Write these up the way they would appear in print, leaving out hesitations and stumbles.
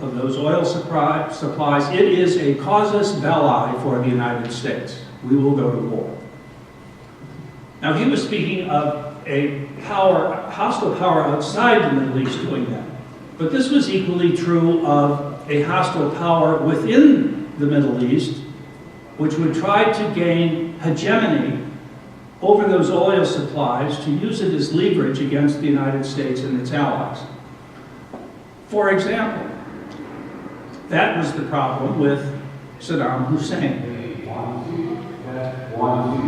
of those oil supplies, it is a casus belli for the United States. We will go to war. Now, he was speaking of a hostile power outside the Middle East doing that. But this was equally true of a hostile power within the Middle East, which would try to gain hegemony over those oil supplies to use it as leverage against the United States and its allies. For example, that was the problem with Saddam Hussein.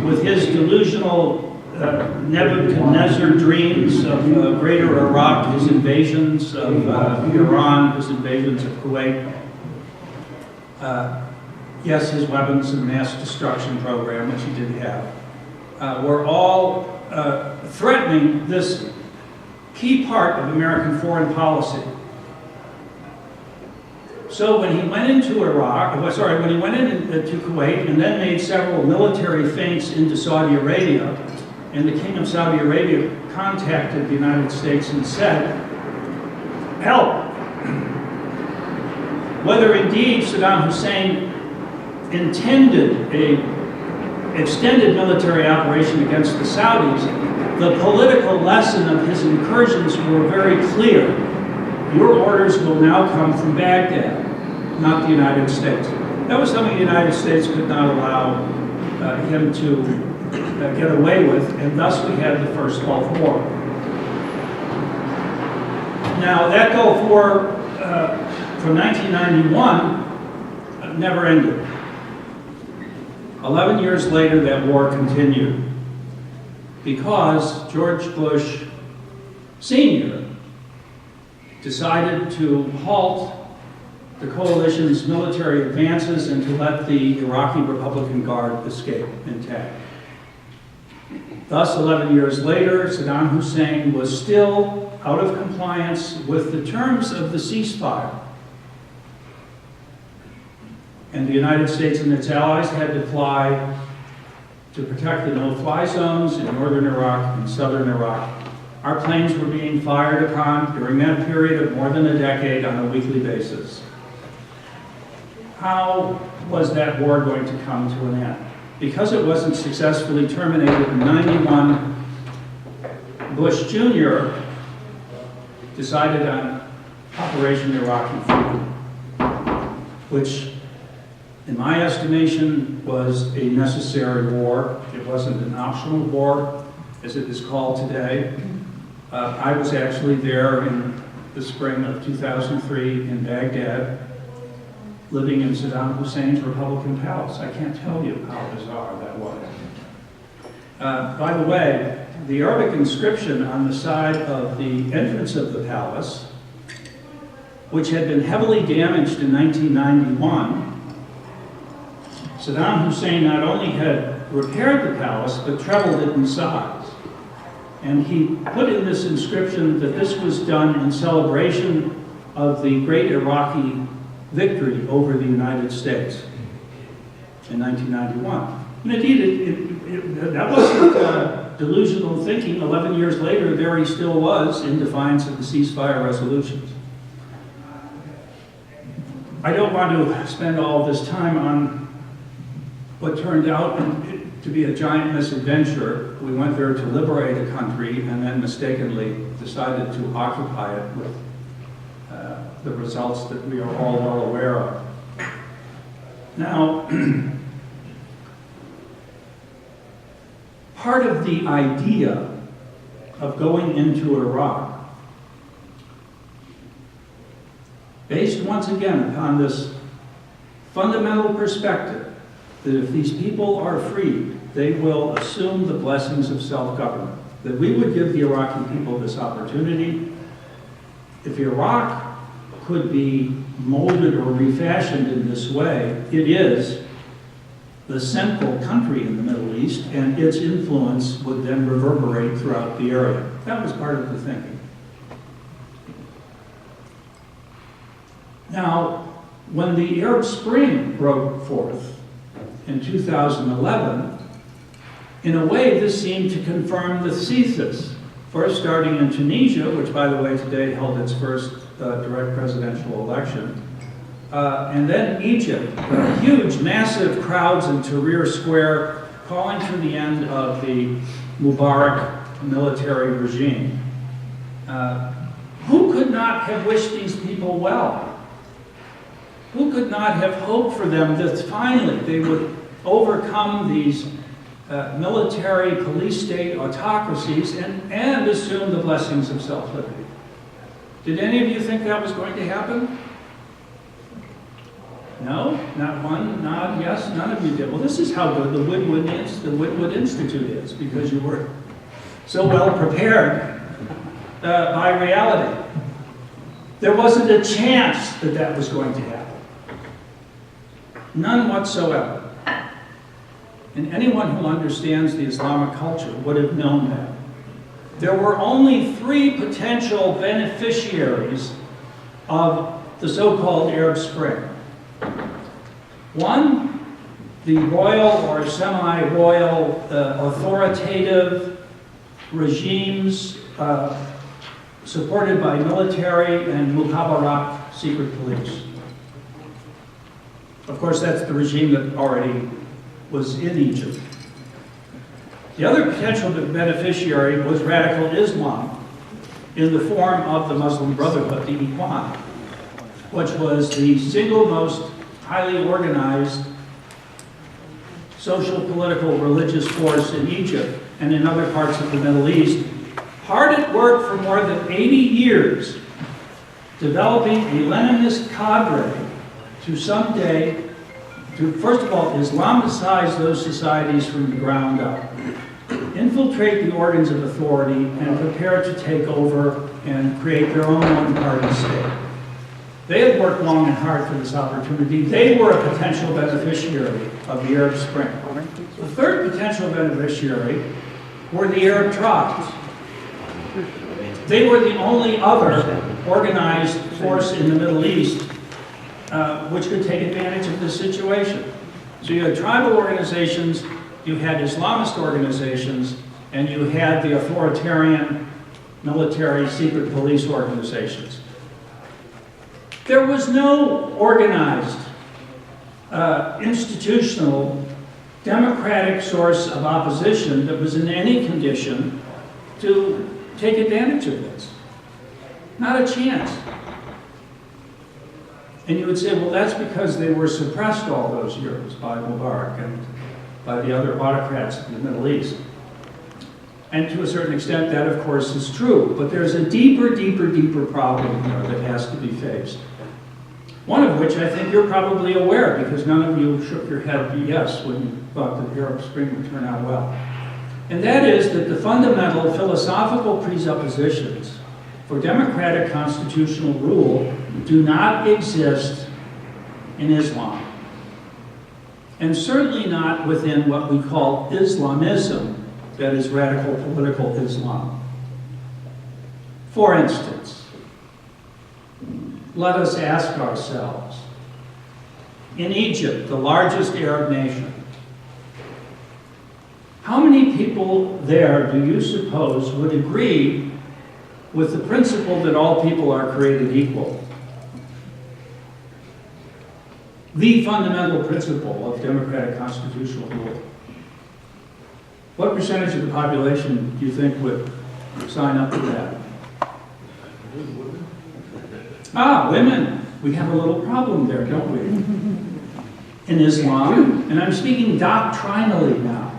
With his delusional Nebuchadnezzar dreams of greater Iraq, his invasions of Iran, his invasions of Kuwait, yes, his weapons of mass destruction program, which he did have, were all threatening this key part of American foreign policy. So when he went into when he went into Kuwait and then made several military feints into Saudi Arabia, and the King of Saudi Arabia contacted the United States and said, help! Whether indeed Saddam Hussein intended an extended military operation against the Saudis, the political lesson of his incursions were very clear. Your orders will now come from Baghdad, not the United States. That was something the United States could not allow him to get away with, and thus we had the first Gulf War. Now, that Gulf War from 1991 never ended. 11 years later, that war continued because George Bush Sr. decided to halt the coalition's military advances and to let the Iraqi Republican Guard escape intact. Thus, 11 years later, Saddam Hussein was still out of compliance with the terms of the ceasefire. And the United States and its allies had to fly to protect the no-fly zones in northern Iraq and southern Iraq. Our planes were being fired upon during that period of more than a decade on a weekly basis. How was that war going to come to an end? Because it wasn't successfully terminated in 91, Bush Jr. decided on Operation Iraqi Freedom, which, in my estimation, was a necessary war. It wasn't an optional war, as it is called today. I was actually there in the spring of 2003 in Baghdad, living in Saddam Hussein's Republican palace. I can't tell you how bizarre that was. By the way, the Arabic inscription on the side of the entrance of the palace, which had been heavily damaged in 1991, Saddam Hussein not only had repaired the palace, but trebled it in size. And he put in this inscription that this was done in celebration of the great Iraqi victory over the United States in 1991. And indeed, that wasn't delusional thinking. 11 years later, there he still was in defiance of the ceasefire resolutions. I don't want to spend all this time on what turned out to be a giant misadventure. We went there to liberate a country and then mistakenly decided to occupy it with the results that we are all well aware of. Now, part of the idea of going into Iraq, based once again upon this fundamental perspective that if these people are freed, they will assume the blessings of self-government, that we would give the Iraqi people this opportunity. If Iraq could be molded or refashioned in this way, it is the central country in the Middle East, and its influence would then reverberate throughout the area. That was part of the thinking. Now, when the Arab Spring broke forth in 2011, in a way this seemed to confirm the thesis. First starting in Tunisia, which by the way today held its first direct presidential election. And then Egypt, huge, massive crowds in Tahrir Square calling for the end of the Mubarak military regime. Who could not have wished these people well? Who could not have hoped for them that finally they would overcome these military police state autocracies and assume the blessings of self-liberty? Did any of you think that was going to happen? No? Not one nod? Yes? None of you did. Well, this is how good the Woodward Institute is, because you were so well prepared by reality. There wasn't a chance that that was going to happen. None whatsoever. And anyone who understands the Islamic culture would have known that. There were only 3 potential beneficiaries of the so-called Arab Spring. One, the royal or semi-royal authoritative regimes supported by military and mukhabarat secret police. Of course, that's the regime that already was in Egypt. The other potential beneficiary was radical Islam in the form of the Muslim Brotherhood, the Ikhwan, which was the single most highly organized social, political, religious force in Egypt and in other parts of the Middle East, hard at work for more than 80 years, developing a Leninist cadre to someday, to first of all, Islamicize those societies from the ground up, infiltrate the organs of authority, and prepare to take over and create their own one-party state. They had worked long and hard for this opportunity. They were a potential beneficiary of the Arab Spring. The third potential beneficiary were the Arab tribes. They were the only other organized force in the Middle East which could take advantage of this situation. So you had tribal organizations, you had Islamist organizations, and you had the authoritarian military secret police organizations. There was no organized, institutional, democratic source of opposition that was in any condition to take advantage of this. Not a chance. And you would say, well, that's because they were suppressed all those years by Mubarak and by the other autocrats in the Middle East. And to a certain extent, that, of course, is true. But there's a deeper, deeper, deeper problem here that has to be faced. One of which I think you're probably aware, because none of you shook your head yes when you thought that the Arab Spring would turn out well. And that is that the fundamental philosophical presuppositions for democratic constitutional rule do not exist in Islam. And certainly not within what we call Islamism, that is radical political Islam. For instance, let us ask ourselves, in Egypt, the largest Arab nation, how many people there do you suppose would agree with the principle that all people are created equal? The fundamental principle of democratic constitutional rule. What percentage of the population do you think would sign up to that? Ah, women. We have a little problem there, don't we? In Islam, and I'm speaking doctrinally now,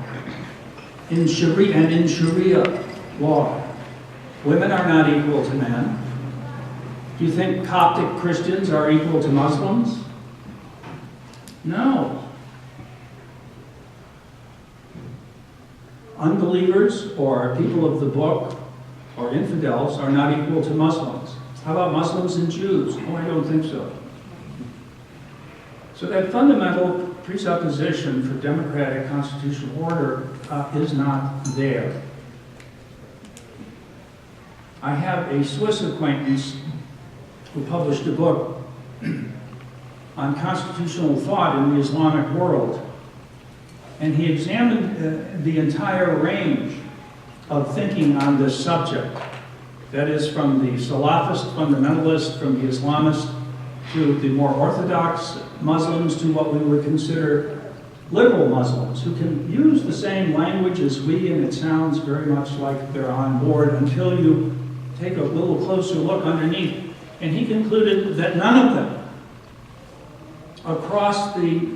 in Sharia law, women are not equal to men. Do you think Coptic Christians are equal to Muslims? No. Unbelievers or people of the book or infidels are not equal to Muslims. How about Muslims and Jews? Oh, I don't think so. So that fundamental presupposition for democratic constitutional order is not there. I have a Swiss acquaintance who published a book on constitutional thought in the Islamic world, and he examined the entire range of thinking on this subject. That is, from the Salafist fundamentalist, from the Islamist, to the more orthodox Muslims, to what we would consider liberal Muslims, who can use the same language as we, and it sounds very much like they're on board until you take a little closer look underneath. And he concluded that none of them, across the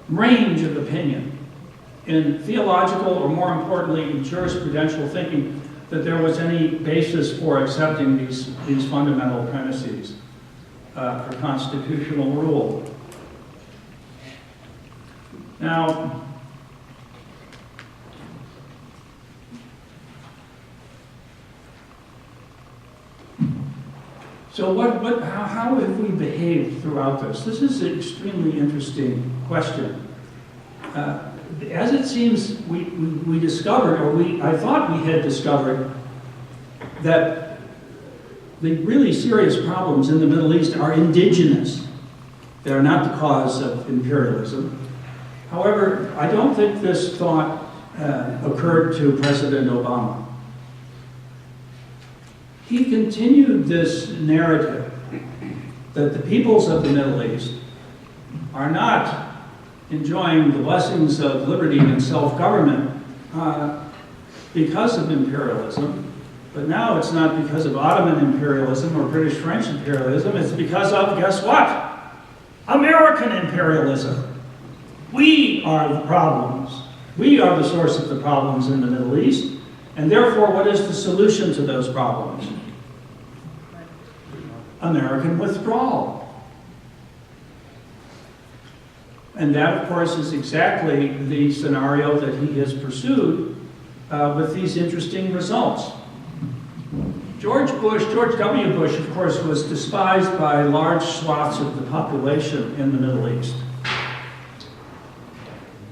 range of opinion, in theological, or more importantly, in jurisprudential thinking, that there was any basis for accepting these fundamental premises for constitutional rule. Now, so how have we behaved throughout this? This is an extremely interesting question. As it seems, we discovered, or I thought we had discovered, that the really serious problems in the Middle East are indigenous. They are not the cause of imperialism. However, I don't think this thought occurred to President Obama. He continued this narrative that the peoples of the Middle East are not enjoying the blessings of liberty and self-government because of imperialism, but now it's not because of Ottoman imperialism or British-French imperialism, it's because of, guess what? American imperialism. We are the problems. We are the source of the problems in the Middle East, and therefore, what is the solution to those problems? American withdrawal. And that, of course, is exactly the scenario that he has pursued with these interesting results. George W. Bush, of course, was despised by large swaths of the population in the Middle East.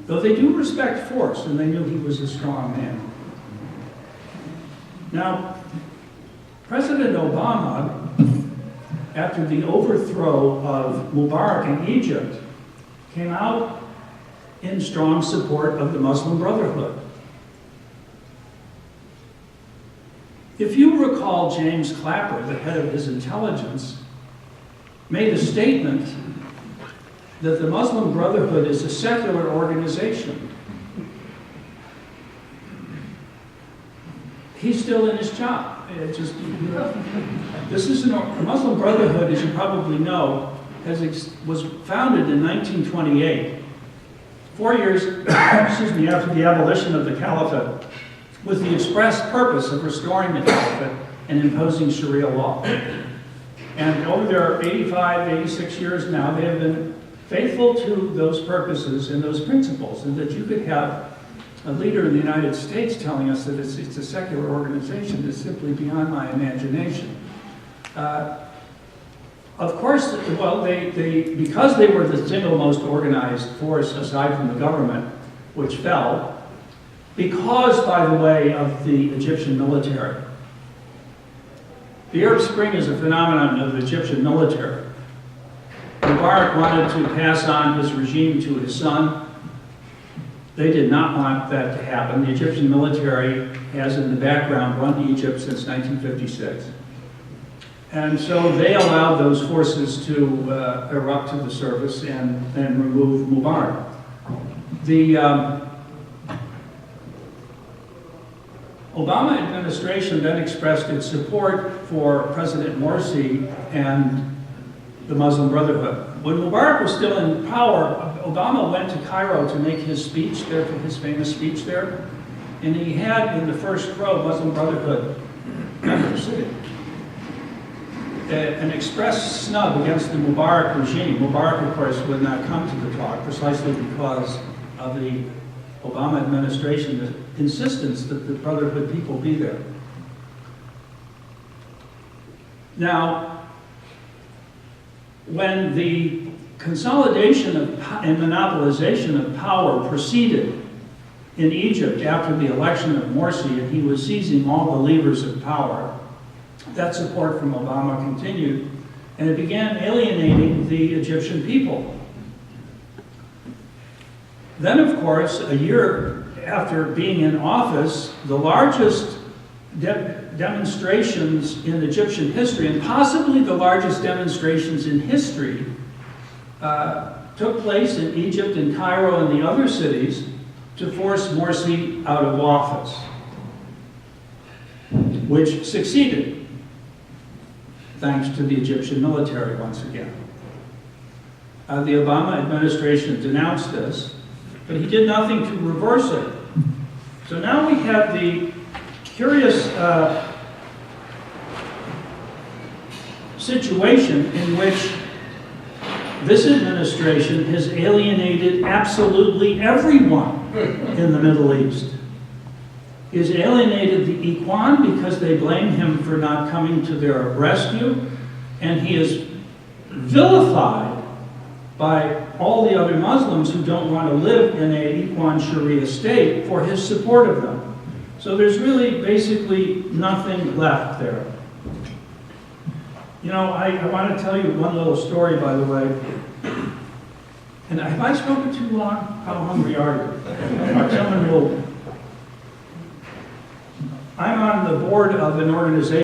Though they do respect force, and they knew he was a strong man. Now, President Obama, after the overthrow of Mubarak in Egypt, came out in strong support of the Muslim Brotherhood. If you recall, James Clapper, the head of his intelligence, made a statement that the Muslim Brotherhood is a secular organization. He's still in his job. This is the Muslim Brotherhood, as you probably know, was founded in 1928, 4 years after the abolition of the Caliphate, with the express purpose of restoring the Caliphate and imposing Sharia law. And over their 85, 86 years now, they have been faithful to those purposes and those principles, and that you could have a leader in the United States telling us that it's a secular organization is simply beyond my imagination. Of course, well, because they were the single most organized force aside from the government, which fell, because, by the way, of the Egyptian military. The Arab Spring is a phenomenon of the Egyptian military. Mubarak wanted to pass on his regime to his son. They did not want that to happen. The Egyptian military has in the background run Egypt since 1956. And so they allowed those forces to erupt to the surface and remove Mubarak. The Obama administration then expressed its support for President Morsi and the Muslim Brotherhood. When Mubarak was still in power, Obama went to Cairo to make his speech there, his famous speech there, and he had in the first row Muslim Brotherhood members sitting. An express snub against the Mubarak regime. Mubarak, of course, would not come to the talk precisely because of the Obama administration's insistence that the Brotherhood people be there. Now, when the consolidation and monopolization of power proceeded in Egypt after the election of Morsi, and he was seizing all the levers of power, that support from Obama continued, and it began alienating the Egyptian people. Then, of course, a year after being in office, the largest demonstrations in Egyptian history, and possibly the largest demonstrations in history, took place in Egypt and Cairo and the other cities to force Morsi out of office, which succeeded, thanks to the Egyptian military once again. The Obama administration denounced this, but he did nothing to reverse it. So now we have the curious situation in which this administration has alienated absolutely everyone in the Middle East. He has alienated the Ikhwan because they blame him for not coming to their rescue, and he is vilified by all the other Muslims who don't want to live in a Ikhwan Sharia state for his support of them. So there's really basically nothing left there. You know, I want to tell you one little story, by the way. And have I spoken too long? How hungry are you? Someone will... I'm on the board of an organization